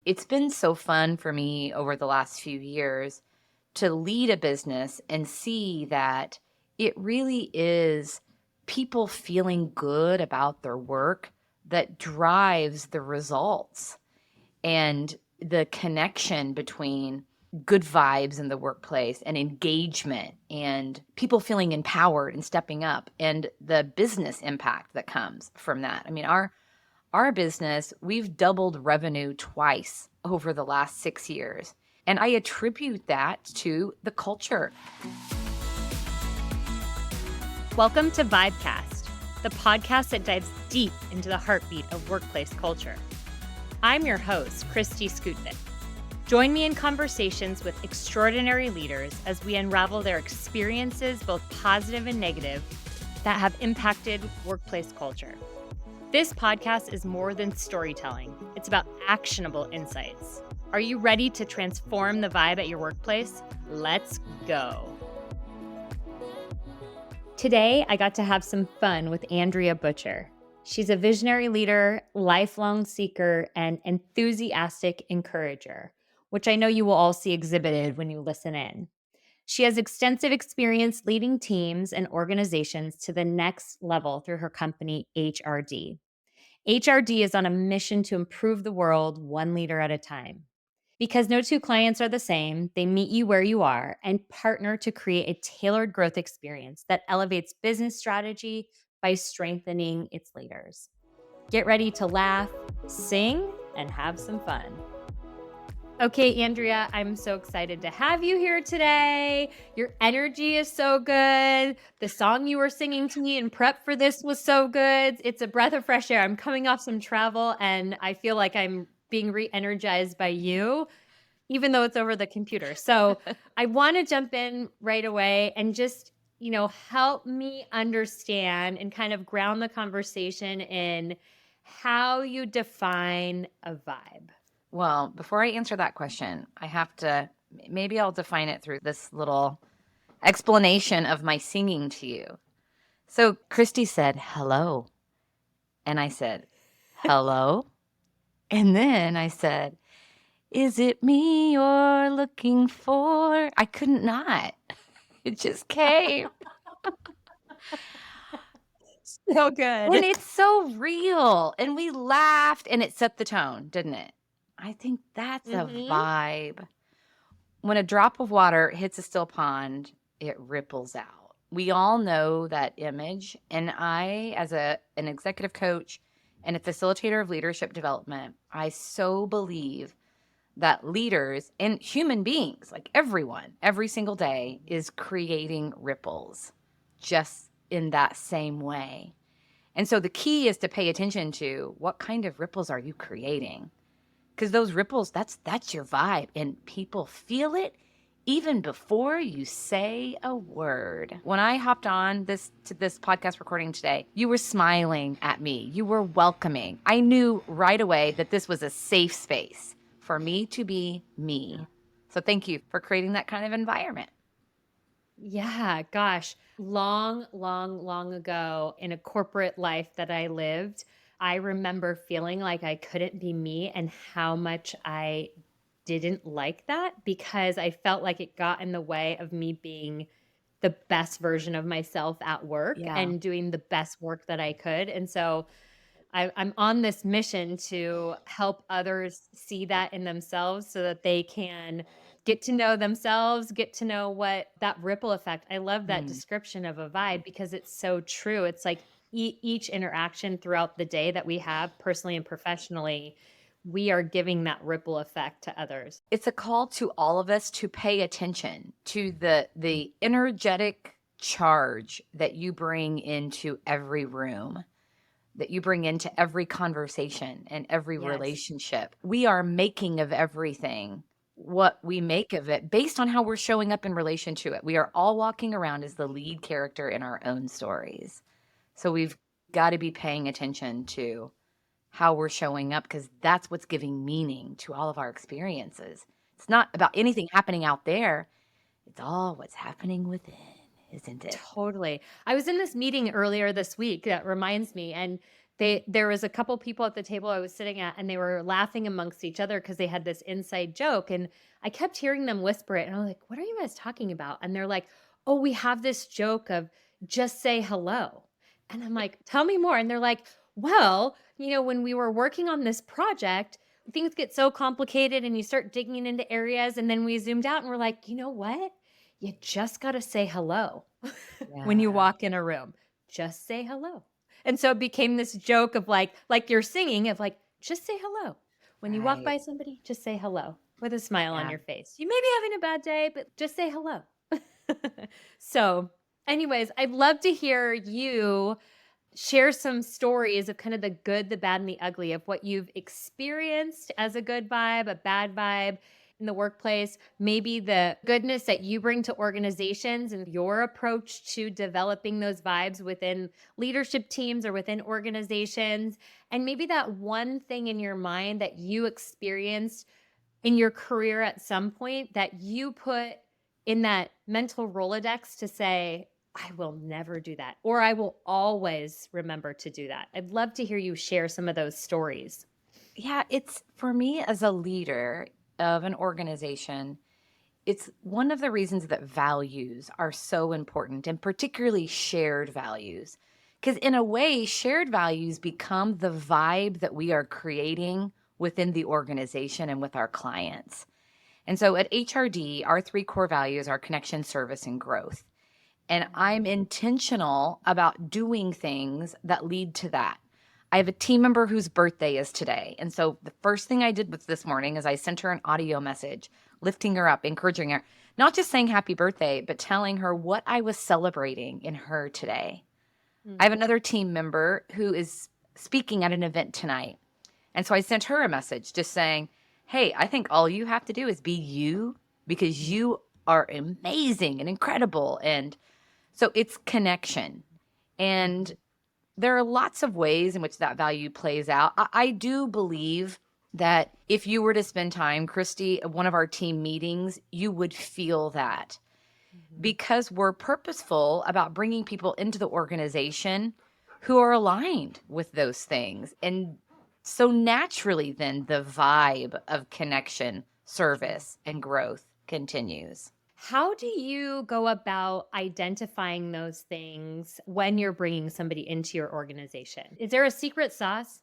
It's been so fun for me over the last few years to lead a business and see that it really is people feeling good about their work that drives the results and the connection between good vibes in the workplace and engagement and people feeling empowered and stepping up and the business impact that comes from that. I mean, our business, we've doubled revenue twice over the last 6 years. And I attribute that to the culture. Welcome to Vibecast, the podcast that dives deep into the heartbeat of workplace culture. I'm your host, Kristi Skutnik. Join me in conversations with extraordinary leaders as we unravel their experiences, both positive and negative, that have impacted workplace culture. This podcast is more than storytelling. It's about actionable insights. Are you ready to transform the vibe at your workplace? Let's go. Today, I got to have some fun with Andrea Butcher. She's a visionary leader, lifelong seeker, and enthusiastic encourager, which I know you will all see exhibited when you listen in. She has extensive experience leading teams and organizations to the next level through her company, HRD. HRD is on a mission to improve the world one leader at a time. Because no two clients are the same, they meet you where you are and partner to create a tailored growth experience that elevates business strategy by strengthening its leaders. Get ready to laugh, sing, and have some fun. Okay, Andrea, I'm so excited to have you here today. Your energy is so good. The song you were singing to me in prep for this was so good. It's a breath of fresh air. I'm coming off some travel and I feel like I'm being re-energized by you, even though it's over the computer. So I want to jump in right away and just, help me understand and kind of ground the conversation in how you define a vibe. Well, before I answer that question, maybe I'll define it through this little explanation of my singing to you. So Kristi said, hello. And I said, hello. And then I said, is it me you're looking for? I couldn't not. It just came. So good. And it's so real. And we laughed and it set the tone, didn't it? I think that's a vibe. When a drop of water hits a still pond, it ripples out. We all know that image. And I, as an executive coach and a facilitator of leadership development, I so believe that leaders and human beings, like everyone, every single day is creating ripples just in that same way. And so the key is to pay attention to what kind of ripples are you creating? Because those ripples, that's your vibe. And people feel it even before you say a word. When I hopped on to this podcast recording today, you were smiling at me. You were welcoming. I knew right away that this was a safe space for me to be me. So thank you for creating that kind of environment. Yeah, gosh. Long ago in a corporate life that I lived, I remember feeling like I couldn't be me and how much I didn't like that because I felt like it got in the way of me being the best version of myself at work and doing the best work that I could. And so I'm on this mission to help others see that in themselves so that they can get to know themselves, get to know what that ripple effect. I love that description of a vibe because it's so true. It's like each interaction throughout the day that we have personally and professionally, we are giving that ripple effect to others. It's a call to all of us to pay attention to the energetic charge that you bring into every room, that you bring into every conversation and every relationship. We are making of everything what we make of it based on how we're showing up in relation to it. We are all walking around as the lead character in our own stories. So we've got to be paying attention to how we're showing up because that's what's giving meaning to all of our experiences. It's not about anything happening out there. It's all what's happening within, isn't it? Totally. I was in this meeting earlier this week that reminds me, and There was a couple people at the table I was sitting at, and they were laughing amongst each other because they had this inside joke, and I kept hearing them whisper it, and I was like, "What are you guys talking about?" And they're like, "Oh, we have this joke of just say hello." And I'm like, "Tell me more." And they're like, "Well, when we were working on this project, things get so complicated and you start digging into areas, and then we zoomed out and we're like, you know what? You just got to say hello when you Yeah. walk in a room. Just say hello." And so it became this joke of like you're singing of like, just say hello. When you walk Right. by somebody, just say hello with a smile on Yeah. your face. You may be having a bad day, but just say hello. So, anyways, I'd love to hear you share some stories of kind of the good, the bad, and the ugly of what you've experienced as a good vibe, a bad vibe in the workplace, maybe the goodness that you bring to organizations and your approach to developing those vibes within leadership teams or within organizations, and maybe that one thing in your mind that you experienced in your career at some point that you put in that mental Rolodex to say, I will never do that, or I will always remember to do that. I'd love to hear you share some of those stories. Yeah, it's for me as a leader of an organization, it's one of the reasons that values are so important, and particularly shared values. Because in a way, shared values become the vibe that we are creating within the organization and with our clients. And so at HRD, our three core values are connection, service, and growth. And I'm intentional about doing things that lead to that. I have a team member whose birthday is today. And so the first thing I did was this morning is I sent her an audio message, lifting her up, encouraging her, not just saying happy birthday, but telling her what I was celebrating in her today. I have Mm. another team member who is speaking at an event tonight. And so I sent her a message just saying, hey, I think all you have to do is be you because you are amazing and incredible. And so it's connection. And Mhm. there are lots of ways in which that value plays out. I do believe that if you were to spend time, Kristi, at one of our team meetings, you would feel that Mhm. because we're purposeful about bringing people into the organization who are aligned with those things. And so naturally, then the vibe of connection, Mhm. service, and growth continues. How do you go about identifying those things when you're bringing somebody into your organization? Is there a secret sauce?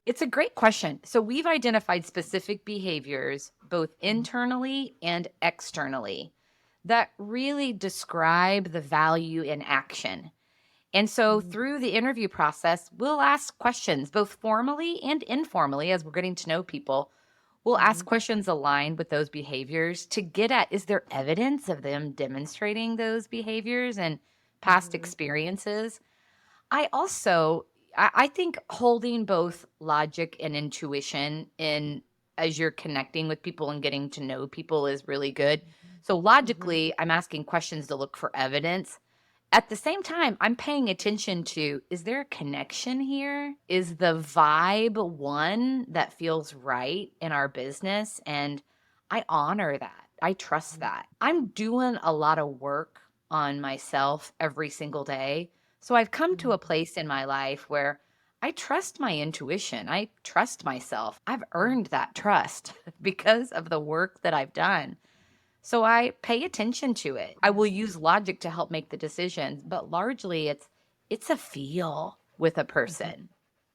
It's a great question. So we've identified specific behaviors, both Mhm. internally and externally, that really describe the value in action. And so Mhm. through the interview process, we'll ask questions, both formally and informally, as we're getting to know people. We'll ask Mhm. questions aligned with those behaviors to get at, is there evidence of them demonstrating those behaviors and past Mhm. experiences? I also I think holding both logic and intuition in as you're connecting with people and getting to know people is really good. So Mhm. logically, I'm asking questions to look for evidence. At the same time, I'm paying attention to, is there a connection here? Is the vibe one that feels right in our business? And I honor that. I trust Mhm. that. I'm doing a lot of work on myself every single day. So I've come to a Mhm. place in my life where I trust my intuition. I trust myself. I've earned that trust because of the work that I've done. So I pay attention to it. I will use logic to help make the decisions, but largely it's a feel with a Mhm. person.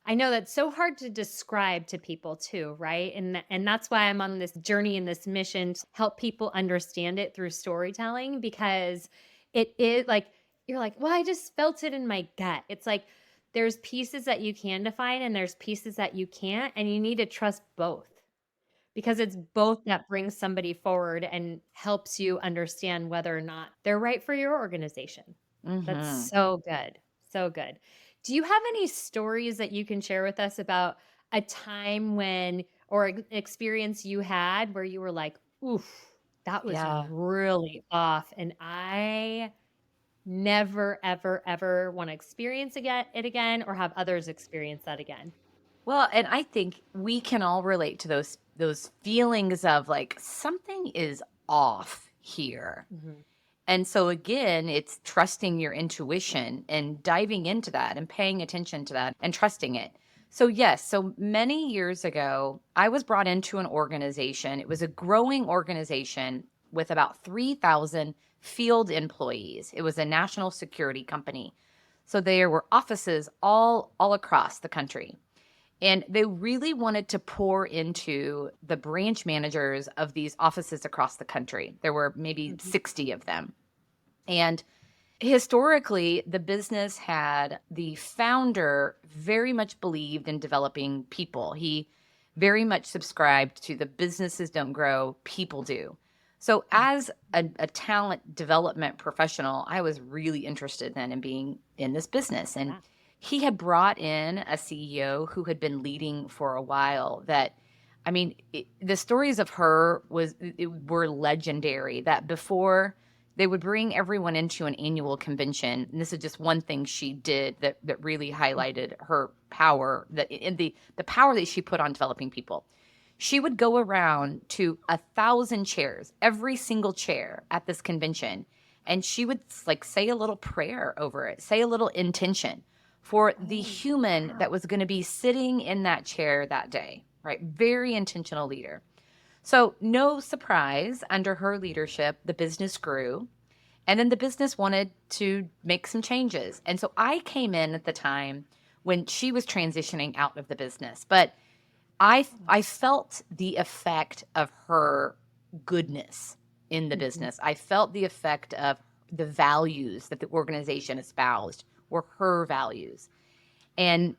I know that's so hard to describe to people too, right? And that's why I'm on this journey and this mission to help people understand it through storytelling because it is like you're like, "Well, I just felt it in my gut." It's like there's pieces that you can define and there's pieces that you can't, and you need to trust both because it's both that brings somebody forward and helps you understand whether or not they're right for your organization. That's Mhm. so good. So good. Do you have any stories that you can share with us about a time when or experience you had where you were like, "Oof, that was Yeah. really off and I never ever ever want to experience it again or have others experience that again?" Well, and I think we can all relate to those feelings of like something is off here. Mhm. And so again, it's trusting your intuition and diving into that and paying attention to that and trusting it. So yes, so many years ago, I was brought into an organization. It was a growing organization with about 3,000 field employees. It was a national security company. So there were offices all across the country. And they really wanted to pour into the branch managers of these offices across the country. There were maybe 60 of them. And historically, the business had the founder very much believed in developing people. He very much subscribed to the businesses don't grow, people do. So, as a talent development professional, I was really interested then in being in this business. And he had brought in a CEO who had been leading for a while that, I mean, the stories of her were legendary. That before they would bring everyone into an annual convention, and this is just one thing she did that really highlighted her power, that in the power that she put on developing people. She would go around to 1,000 chairs, every single chair at this convention, and she would like say a little prayer over it, say a little intention for the human that was going to be sitting in that chair that day, right? Very intentional leader. So, no surprise, under her leadership, the business grew. And then the business wanted to make some changes. And so I came in at the time when she was transitioning out of the business. But I felt the effect of her goodness in the business. I felt the effect of the values that the organization espoused were her values, and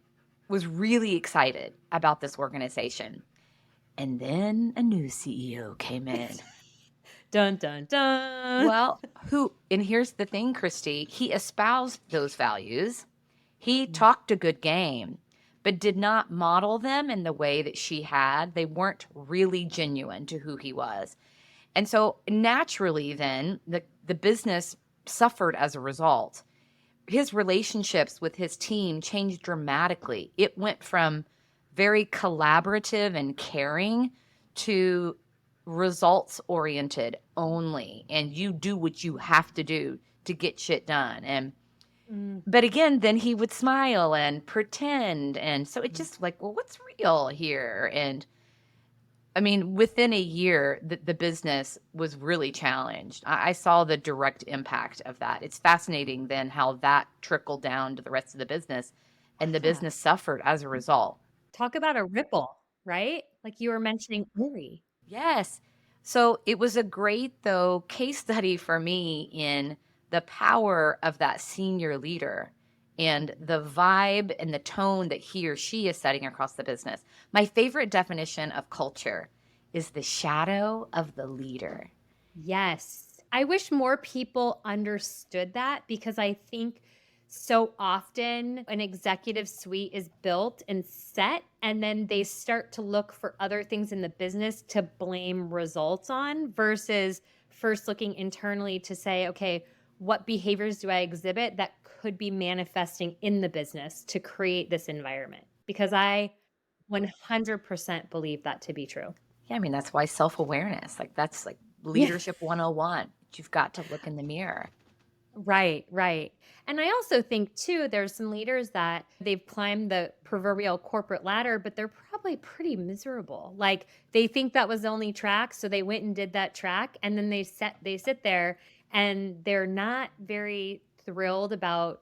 was really excited about this organization. And then a new CEO came in. Dun, dun, dun. Well, and here's the thing, Kristi, he espoused those values. He talked a good game, but did not model them in the way that she had. They weren't really genuine to who he was. And so naturally then the business suffered as a result. His relationships with his team changed dramatically. It went from very collaborative and caring to results oriented only, and you do what you have to do to get shit done. And but again, then he would smile and pretend, and so it just like, well, what's real here? And I mean, within a year, the business was really challenged. I saw the direct impact of that. It's fascinating then how that trickled down to the rest of the business, and the business suffered as a result. Talk about a ripple, right? Like you were mentioning Uri. Yes. So it was a great, though, case study for me in the power of that senior leader and the vibe and the tone that he or she is setting across the business. My favorite definition of culture is the shadow of the leader. Yes. I wish more people understood that, because I think so often an executive suite is built and set, and then they start to look for other things in the business to blame results on, versus first looking internally to say, okay, what behaviors do I exhibit that could be manifesting in the business to create this environment? Because I 100% believe that to be true. Yeah, I mean, that's why self-awareness, like that's like Yeah. leadership 101. You've got to look in the mirror. Right, right. And I also think too, there's some leaders that they've climbed the proverbial corporate ladder, but they're probably pretty miserable. Like they think that was the only track, so they went and did that track, and then they sit there and they're not very thrilled about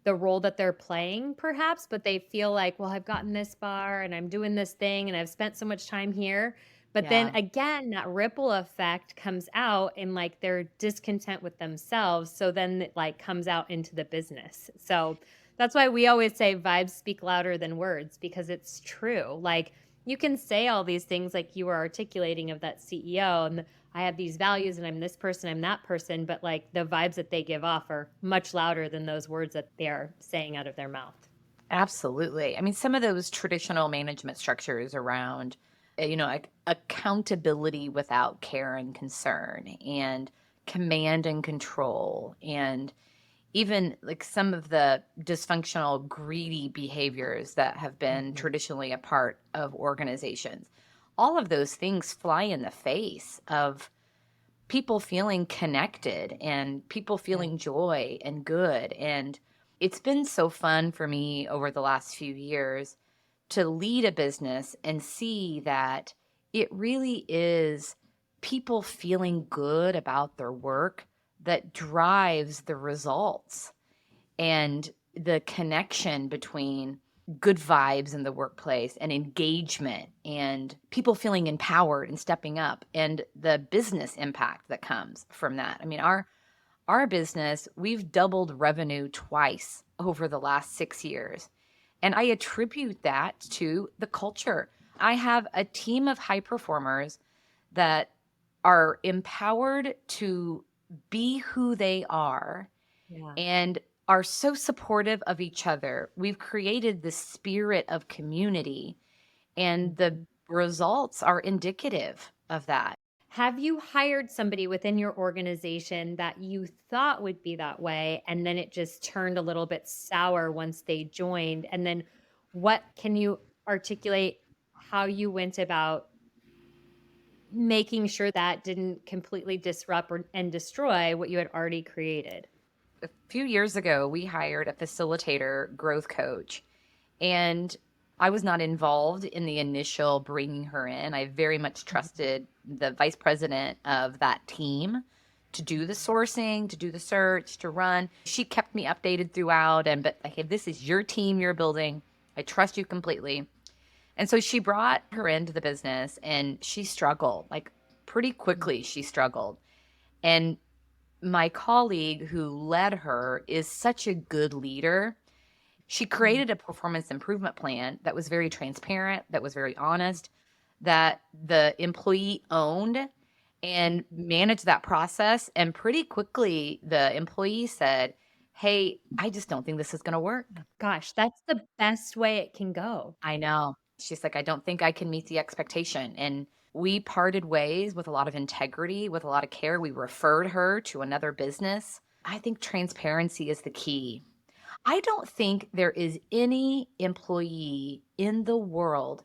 the role that they're playing, perhaps, but they feel like, well, I've gotten this far and I'm doing this thing and I've spent so much time here. But then Yeah. again, that ripple effect comes out in like their discontent with themselves. So then it like comes out into the business. So that's why we always say vibes speak louder than words, because it's true. Like you can say all these things like you were articulating of that CEO, and I have these values and I'm this person, I'm that person, but like the vibes that they give off are much louder than those words that they are saying out of their mouth. Absolutely. I mean, some of those traditional management structures around, like accountability without care and concern, and command and control, and even like some of the dysfunctional, greedy behaviors that have been traditionally a part of organizations. All of those things fly in the face of people feeling connected and people Yeah. feeling joy and good. And it's been so fun for me over the last few years to lead a business and see that it really is people feeling good about their work that drives the results and the connection between good vibes in the workplace and engagement and people feeling empowered and stepping up and the business impact that comes from that. I mean, our business, we've doubled revenue twice over the last 6 years. And I attribute that to the culture. I have a team of high performers that are empowered to be who they are Yeah. and are so supportive of each other. We've created this spirit of community, and the Mhm. results are indicative of that. Have you hired somebody within your organization that you thought would be that way, and then it just turned a little bit sour once they joined? And then what can you articulate how you went about making sure that didn't completely disrupt and destroy what you had already created? A few years ago, we hired a facilitator growth coach, and I was not involved in the initial bringing her in. I very much Mhm. trusted the vice president of that team to do the sourcing, to do the search, to run. She kept me updated throughout, and but okay, this is your team you're building. I trust you completely. And so she brought her into the business and she struggled. Like pretty Mm. quickly she struggled. And my colleague who led her is such a good leader. She Mm. created a performance improvement plan that was very transparent, that was very honest, that the employee owned and Mhm. managed that process. And pretty quickly, the employee said, "Hey, I just don't think this is going to work." Gosh, that's the best way it can go. I know. She's like, "I don't think I can meet the expectation." And we parted ways with a lot of integrity, with a lot of care. We referred her to another business. I think transparency is the key. I don't think there is any employee in the world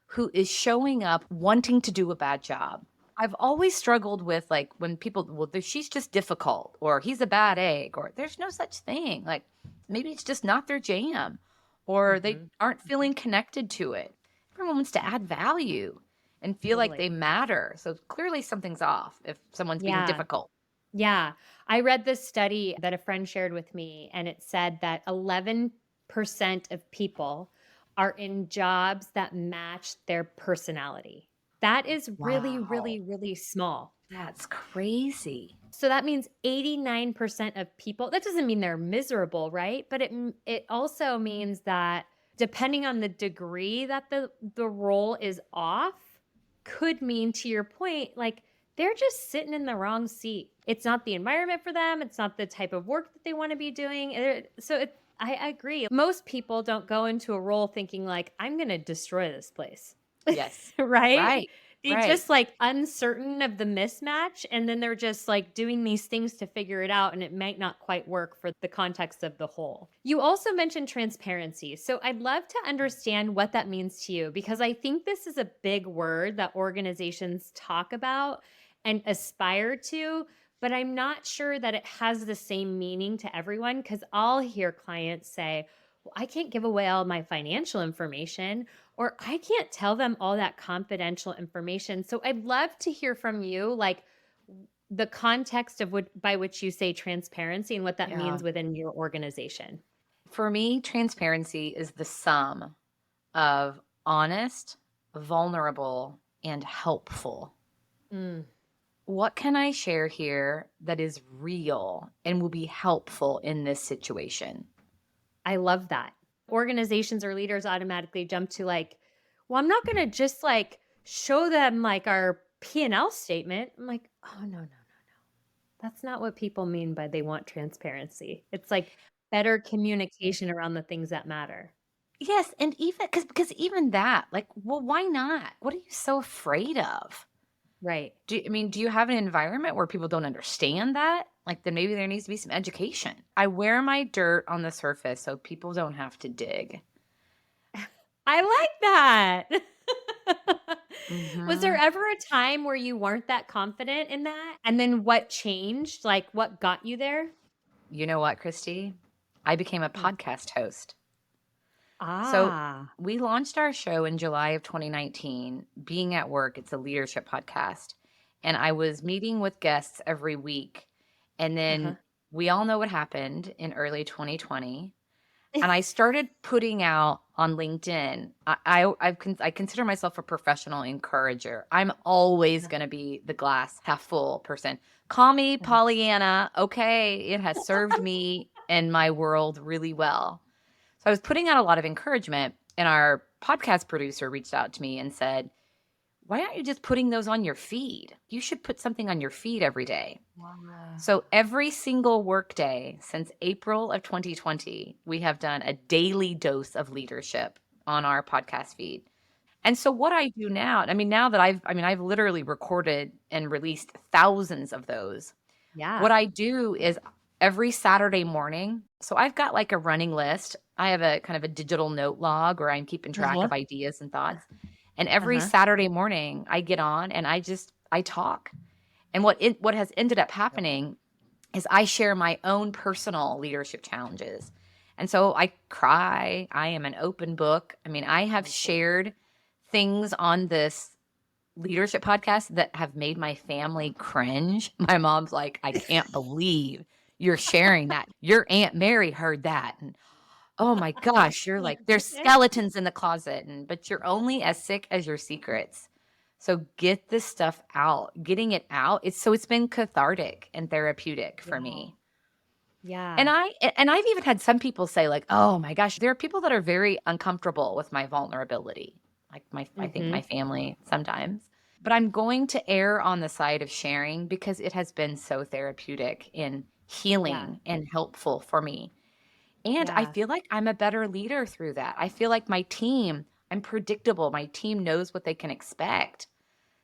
who is showing up wanting to do a bad job. I've always struggled with like when people, well, she's just difficult or he's a bad egg or there's no such thing. Like maybe it's just not their jam or they Mhm. aren't Mhm. feeling connected to it. Everyone wants to add value and feel like they Totally. matter. So clearly something's off if someone's being Yeah. difficult. Yeah. I read this study that a friend shared with me, and it said that 11% of people are in jobs that match their personality. That is really, Wow. really, really small. That's crazy. So that means 89% of people, that doesn't mean they're miserable, right? But it also means that depending on the degree that the role is off, could mean, to your point, like they're just sitting in the wrong seat. It's not the environment for them, it's not the type of work that they want to be doing. I agree. Most people don't go into a role thinking like I'm going to destroy this place. Yes. Right? Right. They Right. just like uncertain of the mismatch, and then they're just like doing these things to figure it out, and it might not quite work for the context of the whole. You also mentioned transparency. So I'd love to understand what that means to you, because I think this is a big word that organizations talk about and aspire to, but I'm not sure that it has the same meaning to everyone, because I'll hear clients say, well, I can't give away all my financial information, or I can't tell them all that confidential information. So I'd love to hear from you, like the context of what by which you say transparency and what that Yeah. means within your organization. For me, transparency is the sum of honest, vulnerable, and helpful. Mm, What can I share here that is real and will be helpful in this situation? I love that. Organizations or leaders automatically jump to like, well, I'm not going to just like show them like our P&L statement. I'm like, oh, no, no, no. That's not what people mean by they want transparency. It's like better communication around the things that matter. Yes, and even because even that, like, well, why not? What are you so afraid of? Right. Do you have an environment where people don't understand that? Like, then maybe there needs to be some education. I wear my dirt on the surface so people don't have to dig. I like that. Was there Mhm. ever a time where you weren't that confident in that? And then what changed? Like, what got you there? You know what, Kristi? I became a Hmm. podcast host. So Ah. we launched our show in July of 2019. Being at Work, it's a leadership podcast. And I was meeting with guests every week. And Uh-huh. then we all know what happened in early 2020. And I started putting out on LinkedIn. I consider myself a professional encourager. I'm always Uh-huh. going to be the glass half full person. Call me Uh-huh. Pollyanna. Okay, it has served me and my world really well. So I was putting out a lot of encouragement, and our podcast producer reached out to me and said, "Why aren't you just putting those on your feed? You should put something on your feed every day." Wow. So every single workday since April of 2020, we have done a daily dose of leadership on our podcast feed. And so what I do now, I mean, now that I've literally recorded and released thousands of those. What Yeah. I do is every Saturday morning, so I've got like a running list. I have a kind of a digital note log where I'm keeping track Uh-huh. of ideas and thoughts. And every Uh-huh. Saturday morning, I get on and I talk. And what has ended up happening is I share my own personal leadership challenges. And so I cry. I am an open book. I mean, I have shared things on this leadership podcasts that have made my family cringe. My mom's like, "I can't believe you're sharing that. Your Aunt Mary heard that." And oh my gosh, you're like, there's skeletons in the closet, but you're only as sick as your secrets. So get this stuff out. Getting it out, it's been cathartic and therapeutic for Yeah. me. And Yeah. I've even had some people say like, "Oh my gosh, there are people that are very uncomfortable with my vulnerability." Like I think Mm-hmm. my family sometimes. But I'm going to err on the side of sharing because it has been so therapeutic and Yeah. healing and helpful for me. And I Yeah. feel like I'm a better leader through that. I feel like I'm predictable. My team knows what they can expect.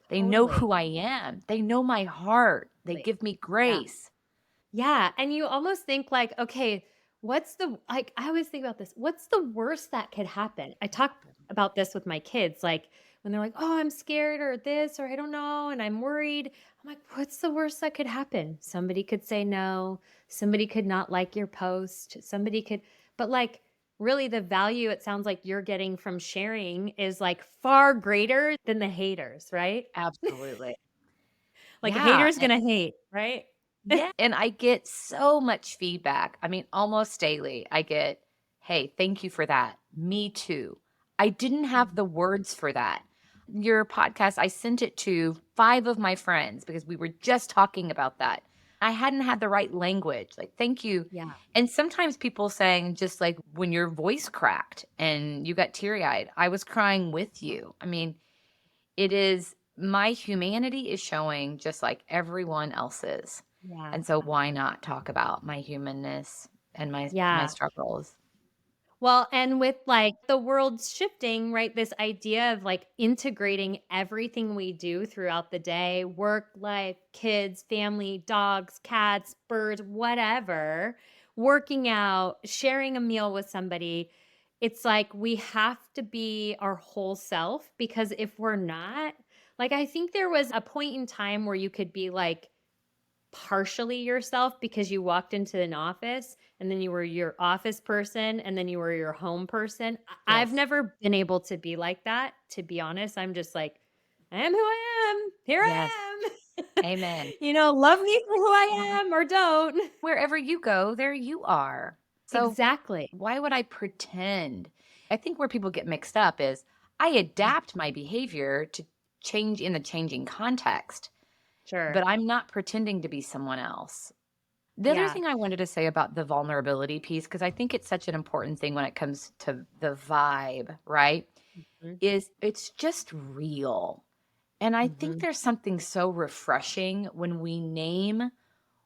They know Totally. who I am. They know my heart. They Totally. give me Yeah. grace. Yeah, and you almost think like, okay, what's the like I always think about this. What's the worst that could happen? I talk about this with my kids like when they're like, "Oh, I'm scared or this or I don't know and I'm worried." I'm like, "What's the worst that could happen? Somebody could say no, somebody could not like your post, somebody could but like really the value it sounds like you're getting from sharing is like far greater than the haters, right? Absolutely. Like a Yeah. hater's going to hate, right? Yeah, and I get so much feedback. I mean, almost daily. I get, "Hey, thank you for that. Me too. I didn't have the words for that." Your podcast, I sent it to 5 of my friends because we were just talking about that. I hadn't had the right language. Like, "Thank you." Yeah. And sometimes people saying just like when your voice cracked and you got teary-eyed, I was crying with you. I mean, it is my humanity is showing just like everyone else's. Yeah. And so why not talk about my humanness and my Yeah. struggles? Well, and with like the world shifting, right? This idea of like integrating everything we do throughout the day work, life, kids, family, dogs, cats, birds, whatever working out, sharing a meal with somebody. It's like we have to be our whole self because if we're not, like, I think there was a point in time where you could be like, partially yourself because you walked into an office and then you were your office person and then you were your home person. I've Yes. never been able to be like that, to be honest. I'm just like, I am who I am. Here Yes. I am. Amen. Love me for who I am or don't. Wherever you go, there you are. So Exactly. why would I pretend? I think where people get mixed up is I Mm, adapt my behavior to change in the changing context, sure. but I'm not pretending to be someone else. The other Yeah. thing I wanted to say about the vulnerability piece, because I think it's such an important thing when it comes to the vibe, right? Mhm. Is it's just real. And I think Mhm. there's something so refreshing when we name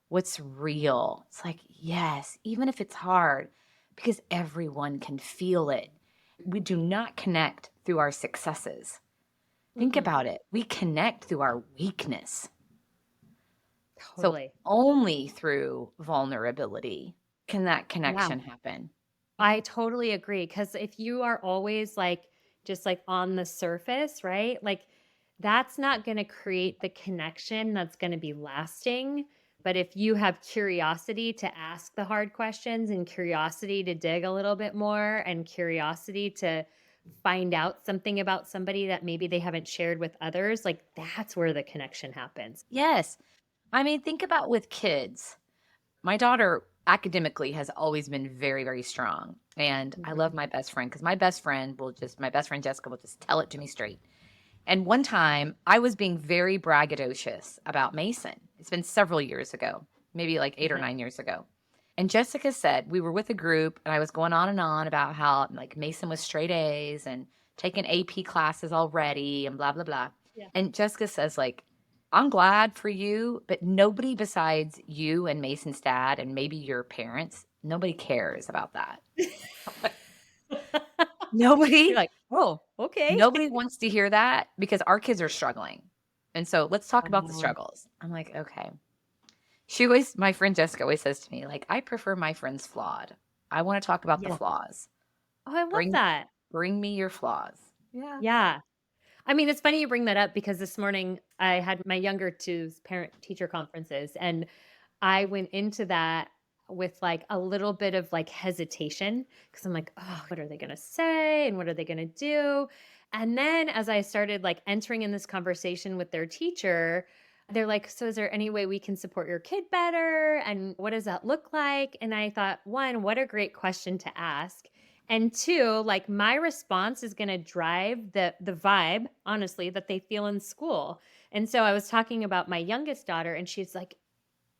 what's real. It's like, yes, even if it's hard, because everyone can feel it. We do not connect through our successes. Think Mm-mm. about it. We connect through our weakness. So Totally. only through vulnerability can that Yeah. connection happen. I totally agree. Because if you are always like just like on the surface, right? Like that's not going to create the connection that's going to be lasting. But if you have curiosity to ask the hard questions and curiosity to dig a little bit more and curiosity to find out something about somebody that maybe they haven't shared with others, like that's where the connection happens. Yes. I mean, think about with kids. My daughter academically has always been very, very strong. And I love Mhm. my best friend because my best friend Jessica will just tell it to me straight. And one time I was being very braggadocious about Mason. It's been several years ago, maybe like 8 or 9 years ago. And Jessica said, we were with a group and I was going on and on about how like Mason was straight A's and taking AP classes already and blah, blah, blah. Yeah. And Jessica says, like, I'm glad for you, but nobody besides you and Mason's dad and maybe your parents, nobody cares about that. You're Nobody, like, oh, okay. nobody wants to hear that because our kids are struggling. And so let's talk about the Oh, struggles. I'm like, okay. My friend Jessica always says to me, like, I prefer my friends flawed. I want to talk about the yeah. flaws. Oh, I love Bring, that. bring me your flaws. Yeah. Yeah. I mean, it's funny you bring that up because this morning I had my younger two's parent teacher conferences and I went into that with like a little bit of like hesitation because I'm like, oh, what are they going to say? And what are they going to do? And then as I started like entering in this conversation with their teacher, they're like, so is there any way we can support your kid better? And what does that look like? And I thought, one, what a great question to ask. And two, like my response is going to drive the vibe, honestly, that they feel in school. And so I was talking about my youngest daughter, and she's like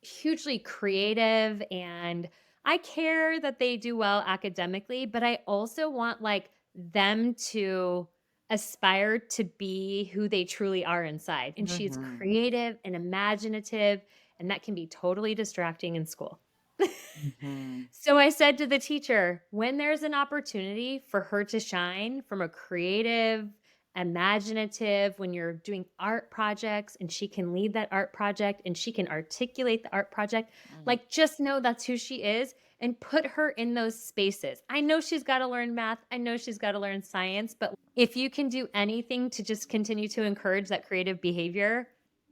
hugely creative, and I care that they do well academically, but I also want like them to aspire to be who they truly are inside. And she's Mm-hmm. creative and imaginative, and that can be totally distracting in school. Mm-hmm. So I said to the teacher, when there's an opportunity for her to shine from a creative, imaginative, when you're doing art projects and she can lead that art project and she can articulate the art project, like just know that's who she is and put her in those spaces. I know she's got to learn math. I know she's got to learn science, but if you can do anything to just continue to encourage that creative behavior,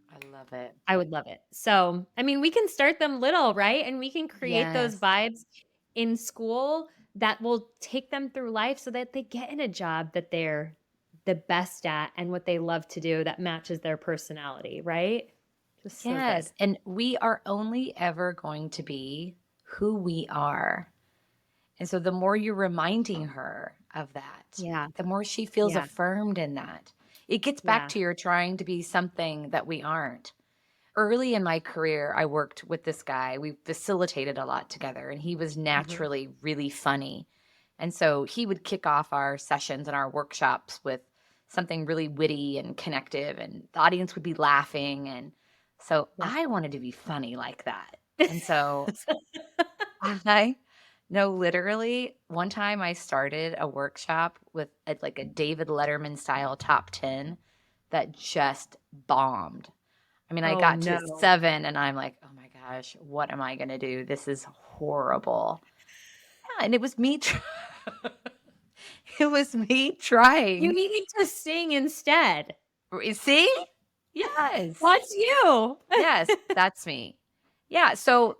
I love it. I would love it. So, I mean, we can start them little, right? And we can create those Yes. vibes in school that will take them through life so that they get in a job that they're the best at and what they love to do that matches their personality, right? Just so good. Yes. And we are only ever going to be who we are. And so the more you're reminding her of that, Yeah. the more she feels Yeah. affirmed in that. It gets back Yeah. to your trying to be something that we aren't. Early in my career, I worked with this guy. We facilitated a lot together, and he was Mhm. naturally really funny. And so he would kick off our sessions and our workshops with something really witty and connective, and the audience would be laughing. And so Yeah. I wanted to be funny like that. And so I no, literally, one time I started a workshop with like a David Letterman style top 10 that just bombed. I mean, I Oh, got to no. 7 and I'm like, "Oh my gosh, what am I gonna do? This is horrible." Yeah, and it was me it was me You trying. need to sing instead. See? Yes. What's you? Yes, that's me. Yeah, so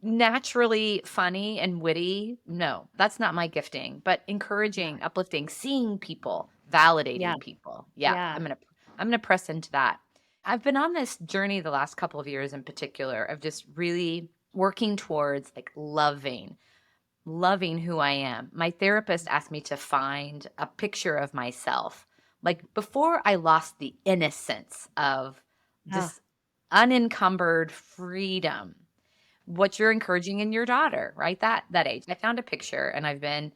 naturally funny and witty, no, that's not my gifting, but Yeah. encouraging, uplifting, seeing people, Yeah. validating people. Yeah, Yeah. I'm gonna press into that. I've been on this journey the last couple of years in particular of just really working towards like loving who I am. My therapist asked me to find a picture of myself, like before I lost the innocence of Oh, this unencumbered freedom, what you're encouraging in your daughter, right? That age. I found a picture and I've been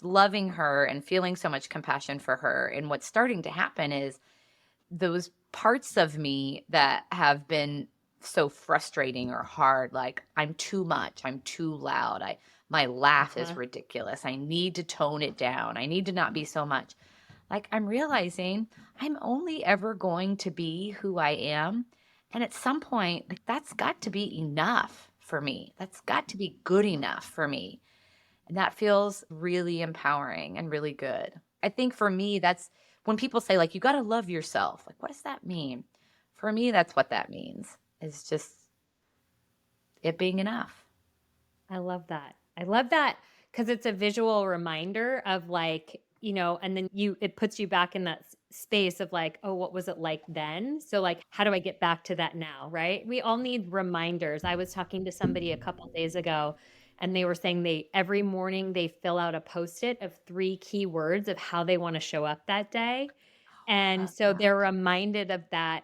loving her and feeling so much compassion for her. And what's starting to happen is those parts of me that have been so frustrating or hard, like I'm too much, I'm too loud, my laugh is uh-huh. ridiculous, I need to tone it down, I need to not be so much. Like I'm realizing I'm only ever going to be who I am. And at some point, like that's got to be enough for me. That's got to be good enough for me. And that feels really empowering and really good. I think for me, that's when people say, like, you got to love yourself. Like, what does that mean? For me, that's what that means. It's just it being enough. I love that. I love that because it's a visual reminder of like, and then it puts you back in that space of like, oh, what was it like then? So like, how do I get back to that now? Right. We all need reminders. I was talking to somebody a couple days ago and they were saying every morning they fill out a post-it of 3 key words of how they want to show up that day. And Love so that. they're reminded of that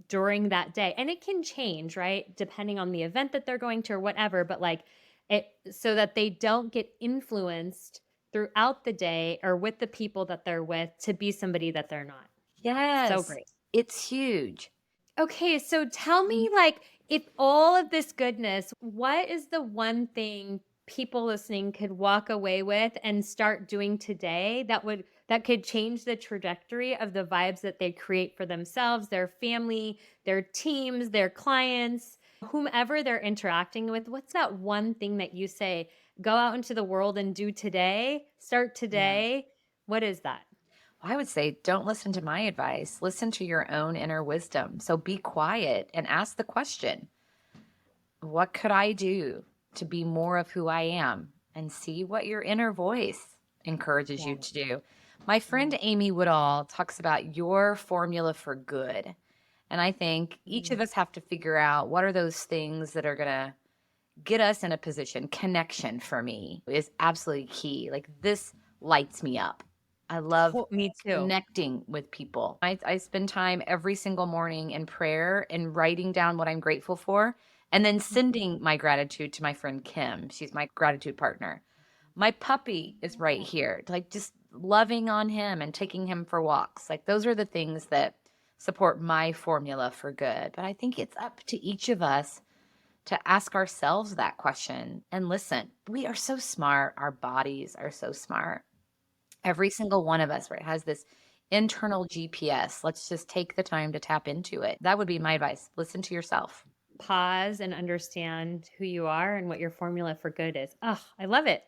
during that day. And it can change, right? Depending on the event that they're going to or whatever, but like it so that they don't get influenced throughout the day or with the people that they're with to be somebody that they're not. So Yes, great. it's huge. Okay, so tell me, like, if all of this goodness, what is the one thing people listening could walk away with and start doing today that could change the trajectory of the vibes that they create for themselves, their family, their teams, their clients, whomever they're interacting with? What's that one thing that you say, go out into the world and do today, start Yeah. today? What is that? I would say don't listen to my advice. Listen to your own inner wisdom. So be quiet and ask the question, what could I do to be more of who I am? And see what your inner voice encourages you Right. to do. My friend Right. Amy Woodall talks about your formula for good. And I think each of us have to figure out what are those things that are going to get us in a position. Connection for me is absolutely key. Like this lights me up. I love Me too. connecting with people. I spend time every single morning in prayer and writing down what I'm grateful for and then sending my gratitude to my friend Kim. She's my gratitude partner. My puppy is right here, like just loving on him and taking him for walks. Like those are the things that support my formula for good. But I think it's up to each of us to ask ourselves that question and listen. We are so smart. Our bodies are so smart. Every single one of us, right, has this internal GPS. Let's just take the time to tap into it. That would be my advice. Listen to yourself. Pause and understand who you are and what your formula for good is. Oh, I love it.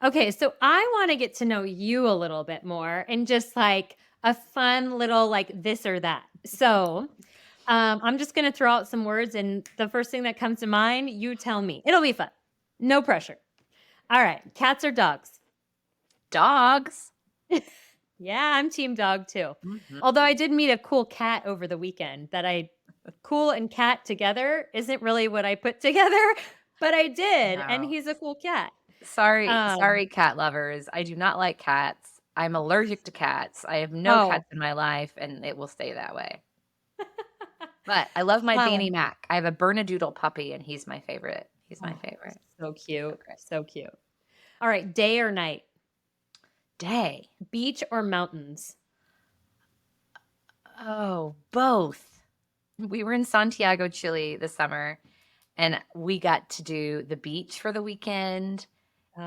Okay, so I want to get to know you a little bit more and just like a fun little like this or that. So I'm just going to throw out some words, and the first thing that comes to mind, you tell me. It'll be fun. No pressure. All right, cats or dogs? Dogs. Yeah, I'm team dog too. Mhm. Although I did meet a cool cat over the weekend cool and cat together isn't really what I put together, but I did, and No. he's a cool cat. Sorry, Um, sorry, cat lovers. I do not like cats. I'm allergic to cats. I have no oh, cats in my life, and it will stay that way. But I love my Danny um, Mac. I have a Bernedoodle puppy, and he's my favorite. He's my oh, favorite. so So cute, great. so cute. All right, day or night, Day. beach or mountains? Oh, both. We were in Santiago, Chile this summer, and we got to do the beach for the weekend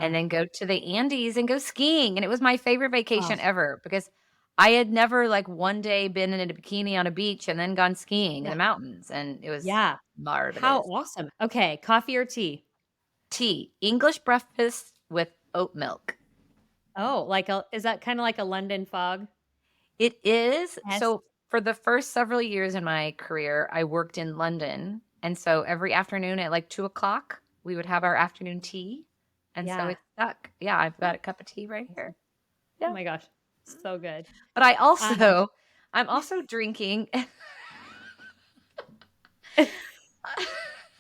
and Uh, then go to the Andes and go skiing. And it was my favorite oh, vacation ever because I had never like one day been in a bikini on a beach and then gone skiing in yeah, the mountains. And it was yeah. How marvelous. awesome. Okay, coffee or tea? Tea, English breakfast with oat milk. Oh, is that kind of like a London fog? It is. Yes. So for the first several years in my career, I worked in London. And so every afternoon at like 2 o'clock, we would have our afternoon tea. And so Yeah. it stuck. Yeah, I've got Oh, a cup of tea right awesome. here. Oh Yeah. my gosh. So good. But Um, I'm also drinking,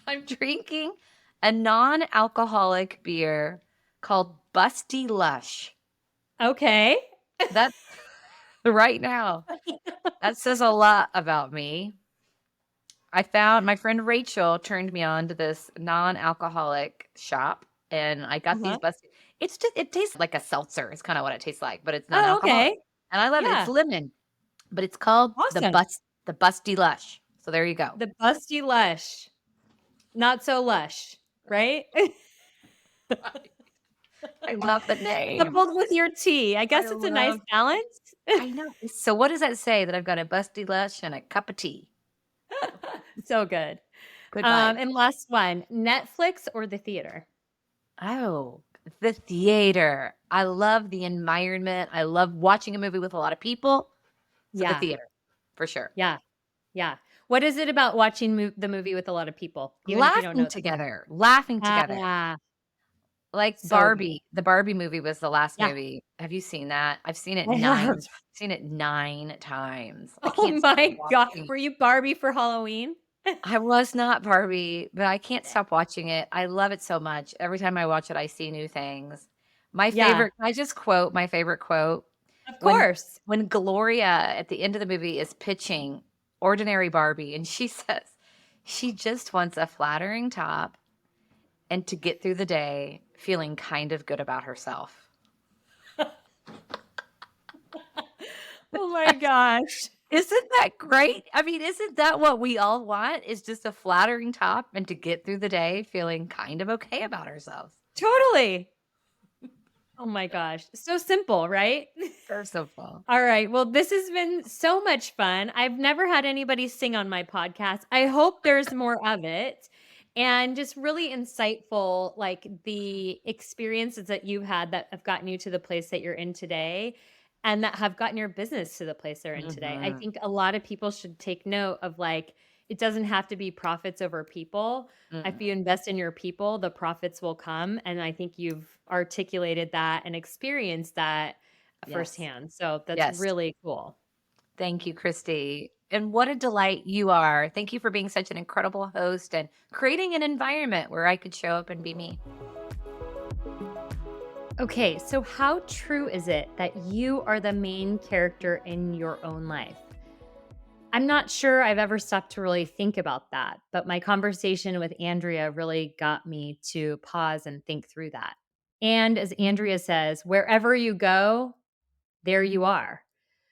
I'm drinking a non-alcoholic beer called Busty Lush. okay. That's right now. That says a lot about me. I found my friend Rachel turned me on to this non-alcoholic shop, and I got these Uh-huh. busty. It's just it tastes like a seltzer. It's kind of what it tastes like, but it's Oh, non-alcoholic, okay. and I love it. It's Yeah. lemon, but it's called Awesome. the Busty Lush. So there you go. The busty lush. Not so lush, right? I love the name. Coupled with your tea. I I guess it's a nice love. balance. I know. So what does that say? That I've got a Busty Lush and a cup of tea. So good. Good vibes. And last one, Netflix or the theater? Oh, The theater. I love the environment. I love watching a movie with a lot of people. So the Yeah. theater, for sure. Yeah. Yeah. What is it about watching the movie with a lot of people, even if you don't know them? Laughing together. Ah, Like so good. Barbie. The Barbie movie was the last Yeah, movie. Have you seen that? I've seen it I have. 9 times. I Oh can't stop my god. watching it. Were you Barbie for Halloween? I was not Barbie, but I can't stop watching it. I love it so much. Every time I watch it, I see new things. Yeah, Can I just quote my favorite quote? of When course. when Gloria at the end of the movie is pitching ordinary Barbie and she says she just wants a flattering top and to get through the day feeling kind of good about herself. Oh my gosh. Isn't that great? I mean, isn't that what we all want? Is just a flattering top and to get through the day feeling kind of okay about ourselves. Totally. Oh my gosh. So simple, right? So simple. All right. Well, this has been so much fun. I've never had anybody sing on my podcast. I hope there's more of it. And just really insightful, like the experiences that you've had that have gotten you to the place that you're in today and that have gotten your business to the place they're in today. I Mhm. think a lot of people should take note of like, it doesn't have to be profits over people. If Mm. you invest in your people, the profits will come. And I think you've articulated that and experienced that Yes. firsthand. So that's Yes. really cool. Thank you, Kristi. And what a delight you are. Thank you for being such an incredible host and creating an environment where I could show up and be me. Okay, so how true is it that you are the main character in your own life? I'm not sure I've ever stopped to really think about that, but my conversation with Andrea really got me to pause and think through that. And as Andrea says, wherever you go, there you are.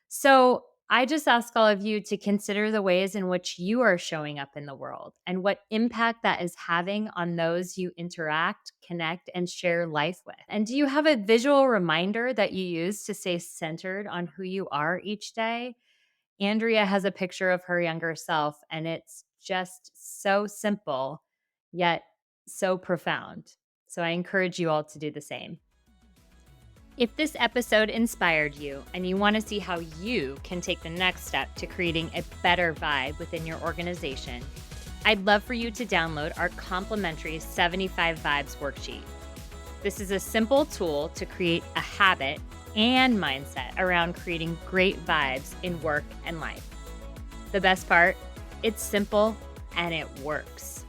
So I just ask all of you to consider the ways in which you are showing up in the world and what impact that is having on those you interact, connect, and share life with. And do you have a visual reminder that you use to stay centered on who you are each day? Andrea has a picture of her younger self, and it's just so simple, yet so profound. So I encourage you all to do the same. If this episode inspired you and you want to see how you can take the next step to creating a better vibe within your organization, I'd love for you to download our complimentary 75 Vibes worksheet. This is a simple tool to create a habit and mindset around creating great vibes in work and life. The best part, it's simple and it works.